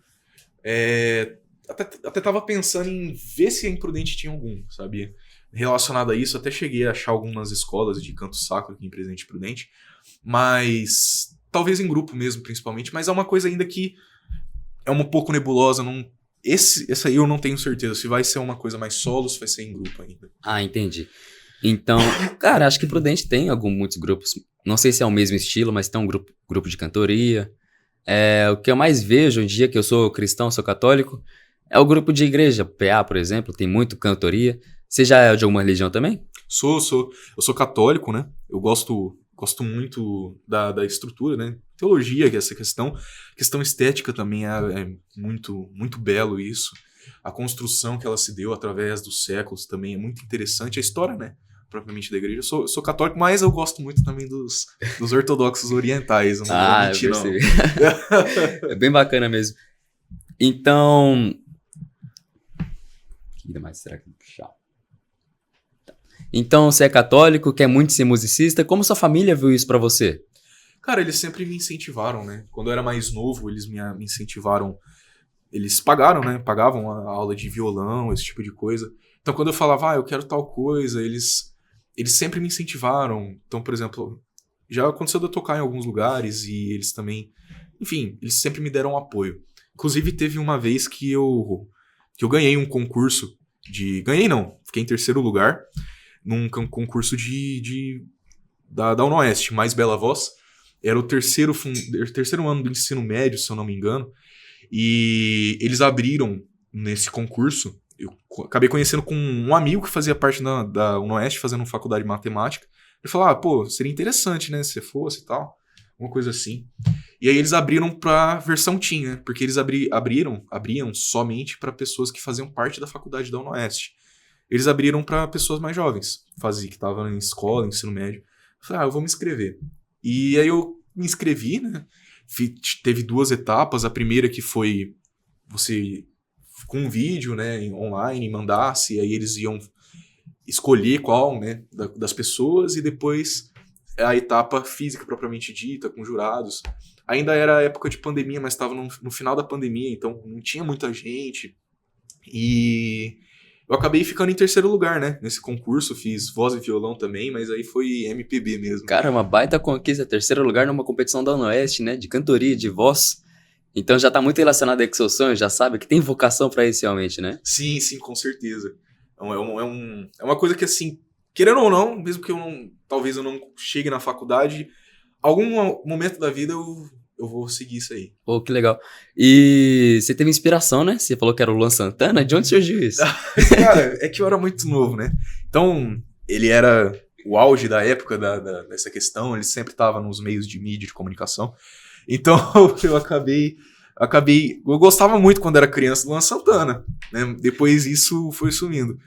Speaker 1: Até tava pensando em ver se a Imprudente tinha algum, sabia? Relacionado a isso, até cheguei a achar algumas escolas de canto sacro aqui em Presidente Prudente, mas talvez em grupo mesmo, principalmente, mas é uma coisa ainda que é um pouco nebulosa, esse aí eu não tenho certeza se vai ser uma coisa mais solo, se vai ser em grupo ainda.
Speaker 2: Ah, entendi. Então, cara, acho que Prudente tem muitos grupos. Não sei se é o mesmo estilo, mas tem um grupo de cantoria. O que eu mais vejo hoje em dia, que eu sou cristão, sou católico, é o grupo de igreja. PA, por exemplo, tem muito cantoria. Você já é de alguma religião também?
Speaker 1: Eu sou católico, né? Eu gosto muito da estrutura, né? Teologia, que é essa questão estética também é muito, muito belo isso. A construção que ela se deu através dos séculos também é muito interessante. A história, né? Propriamente da igreja. Eu sou católico, mas eu gosto muito também dos ortodoxos orientais. Eu não vou mentir,
Speaker 2: eu percebi. É bem bacana mesmo. Então... O que mais será que eu vou puxar? Então, você é católico, quer muito ser musicista. Como sua família viu isso pra você?
Speaker 1: Cara, eles sempre me incentivaram, né? Quando eu era mais novo, eles me incentivaram. Eles pagaram, né? Pagavam a aula de violão, esse tipo de coisa. Então, quando eu falava, eu quero tal coisa, eles sempre me incentivaram. Então, por exemplo, já aconteceu de eu tocar em alguns lugares e eles também... Enfim, eles sempre me deram apoio. Inclusive, teve uma vez que eu ganhei um concurso Ganhei não, fiquei em terceiro lugar num concurso da UNOeste, Mais Bela Voz. Era o terceiro ano do ensino médio, se eu não me engano. E eles abriram nesse concurso. Eu acabei conhecendo com um amigo que fazia parte da UNOeste, fazendo faculdade de matemática. Ele falou, seria interessante, né, se você fosse e tal. Uma coisa assim. E aí eles abriram pra versão Teen, né? Porque eles abriam somente para pessoas que faziam parte da faculdade da UNOeste. Eles abriram para pessoas mais jovens, que estavam em escola, ensino médio. Eu falei, eu vou me inscrever. E aí eu me inscrevi, né? Teve 2 etapas. A primeira que foi você com um vídeo, né, online, mandasse, e aí eles iam escolher qual, né, das pessoas, e depois a etapa física propriamente dita, com jurados. Ainda era época de pandemia, mas estava no final da pandemia, então não tinha muita gente. E eu acabei ficando em terceiro lugar, né? Nesse concurso, fiz voz e violão também, mas aí foi MPB mesmo.
Speaker 2: Cara, uma baita conquista, terceiro lugar numa competição da UNOeste, né? De cantoria, de voz. Então já tá muito relacionado aí com o seu sonho, já sabe que tem vocação pra isso realmente, né?
Speaker 1: Sim, com certeza. É uma coisa que, assim, querendo ou não, mesmo que talvez eu não chegue na faculdade, algum momento da vida eu vou seguir isso aí.
Speaker 2: Pô, que legal. E você teve inspiração, né? Você falou que era o Luan Santana. De onde surgiu isso?
Speaker 1: Cara, é que eu era muito novo, né? Então, ele era o auge da época dessa questão, ele sempre estava nos meios de mídia, de comunicação. Então, eu gostava muito quando era criança do Luan Santana, né? Depois isso foi sumindo.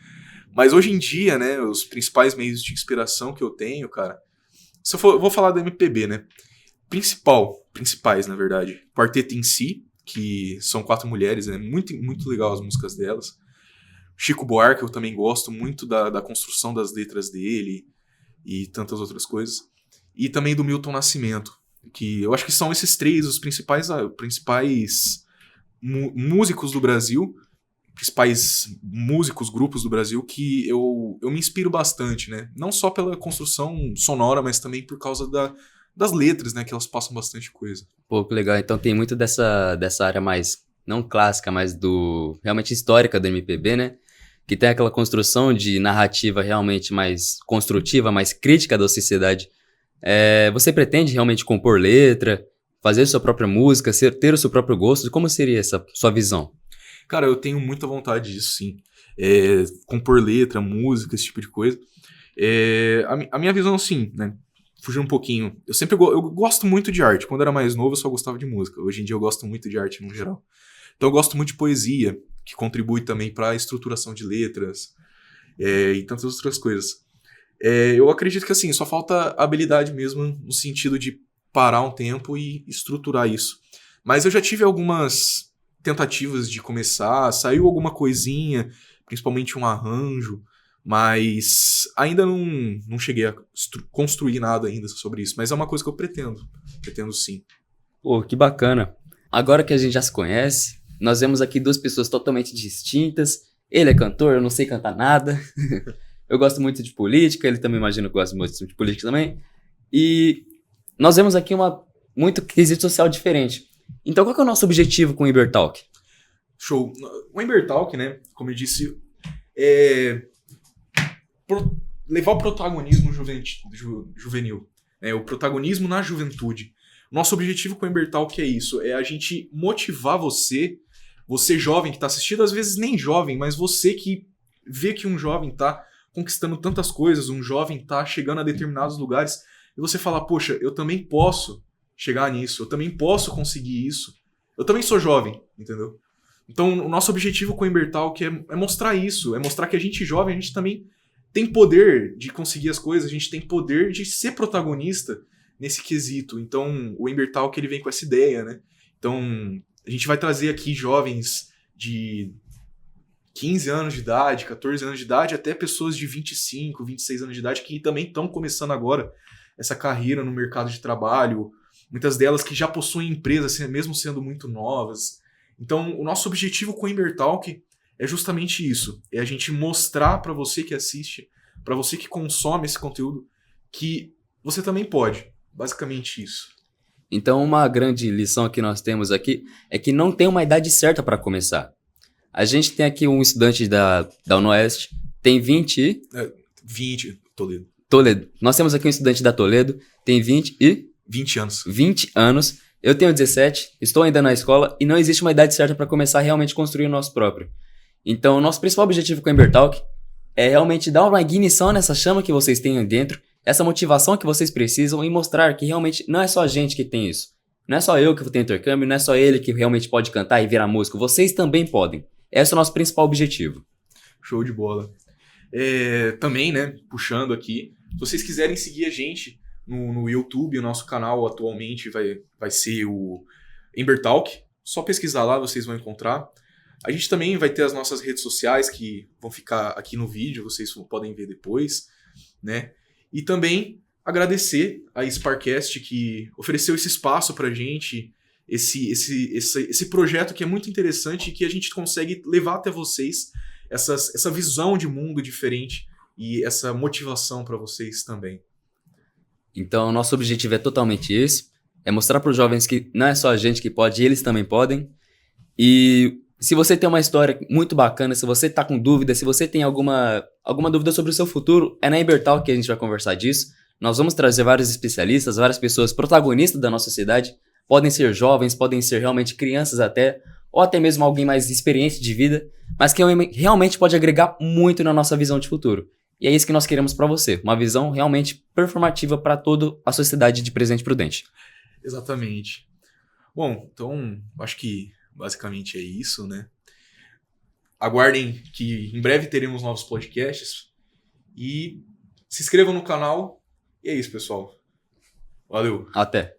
Speaker 1: Mas hoje em dia, né, os principais meios de inspiração que eu tenho, cara, eu vou falar da MPB, né? Principais, na verdade. Quarteto em Si, que são 4 mulheres, né? Muito, muito legal as músicas delas. Chico Buarque, eu também gosto muito da construção das letras dele e tantas outras coisas. E também do Milton Nascimento, que eu acho que são esses 3 os principais músicos do Brasil, principais músicos, grupos do Brasil, que eu me inspiro bastante, né? Não só pela construção sonora, mas também por causa das letras, né? Que elas passam bastante coisa.
Speaker 2: Pô, que legal. Então tem muito dessa área mais, não clássica, mas realmente histórica do MPB, né? Que tem aquela construção de narrativa realmente mais construtiva, mais crítica da sociedade. Você pretende realmente compor letra, fazer sua própria música, ter o seu próprio gosto? Como seria essa sua visão?
Speaker 1: Cara, eu tenho muita vontade disso, sim. Compor letra, música, esse tipo de coisa. A minha visão, sim, né? Fugir um pouquinho. Eu gosto muito de arte. Quando eu era mais novo, eu só gostava de música. Hoje em dia eu gosto muito de arte no geral. Então eu gosto muito de poesia, que contribui também para a estruturação de letras e tantas outras coisas. Eu acredito que assim, só falta habilidade mesmo no sentido de parar um tempo e estruturar isso. Mas eu já tive algumas tentativas de começar, saiu alguma coisinha, principalmente um arranjo, mas ainda não cheguei a construir nada ainda sobre isso. Mas é uma coisa que eu pretendo sim.
Speaker 2: Pô, que bacana. Agora que a gente já se conhece, nós vemos aqui 2 pessoas totalmente distintas. Ele é cantor, eu não sei cantar nada. Eu gosto muito de política, ele também imagina que gosta muito de política também. E nós vemos aqui muito quesito social diferente. Então qual que é o nosso objetivo com o Ibertalk?
Speaker 1: Show. O Embertalk, né, como eu disse, levar o protagonismo juvenil, o protagonismo na juventude. Nosso objetivo com o Embertalk é isso, é a gente motivar você jovem que está assistindo, às vezes nem jovem, mas você que vê que um jovem está conquistando tantas coisas, um jovem está chegando a determinados lugares, e você fala, poxa, eu também posso chegar nisso, eu também posso conseguir isso, eu também sou jovem, entendeu? Então, o nosso objetivo com o Embertalk é mostrar isso, é mostrar que a gente jovem, a gente também tem poder de conseguir as coisas, a gente tem poder de ser protagonista nesse quesito. Então, o Embertalk, ele vem com essa ideia, né? Então, a gente vai trazer aqui jovens de 15 anos de idade, 14 anos de idade, até pessoas de 25, 26 anos de idade que também estão começando agora essa carreira no mercado de trabalho, muitas delas que já possuem empresas, mesmo sendo muito novas. Então, o nosso objetivo com o Embertalk é justamente isso, é a gente mostrar para você que assiste, para você que consome esse conteúdo, que você também pode, basicamente isso.
Speaker 2: Então, uma grande lição que nós temos aqui é que não tem uma idade certa para começar. A gente tem aqui um estudante da UniOeste, tem 20
Speaker 1: Toledo.
Speaker 2: Nós temos aqui um estudante da Toledo, tem 20
Speaker 1: anos.
Speaker 2: 20 anos. Eu tenho 17, estou ainda na escola e não existe uma idade certa para começar a realmente construir o nosso próprio. Então, o nosso principal objetivo com o Embertalk é realmente dar uma ignição nessa chama que vocês têm dentro, essa motivação que vocês precisam e mostrar que realmente não é só a gente que tem isso. Não é só eu que tenho intercâmbio, não é só ele que realmente pode cantar e virar músico. Vocês também podem. Esse é o nosso principal objetivo.
Speaker 1: Show de bola. Também, né, puxando aqui, se vocês quiserem seguir a gente no YouTube, o nosso canal atualmente vai ser o Embertalk. Só pesquisar lá, vocês vão encontrar. A gente também vai ter as nossas redes sociais que vão ficar aqui no vídeo, vocês podem ver depois, né? E também agradecer a Sparcast que ofereceu esse espaço pra gente, esse projeto que é muito interessante e que a gente consegue levar até vocês essa visão de mundo diferente e essa motivação para vocês também.
Speaker 2: Então, nosso objetivo é totalmente esse, é mostrar para os jovens que não é só a gente que pode, eles também podem. E Se você tem uma história muito bacana, se você tá com dúvida, se você tem alguma dúvida sobre o seu futuro, é na Ibertal que a gente vai conversar disso. Nós vamos trazer vários especialistas, várias pessoas protagonistas da nossa sociedade. Podem ser jovens, podem ser realmente crianças até, ou até mesmo alguém mais experiente de vida, mas que realmente pode agregar muito na nossa visão de futuro. E é isso que nós queremos para você, uma visão realmente performativa para toda a sociedade de Presidente Prudente.
Speaker 1: Exatamente. Bom, então, acho que basicamente é isso, né? Aguardem que em breve teremos novos podcasts e se inscrevam no canal. E é isso, pessoal. Valeu!
Speaker 2: Até!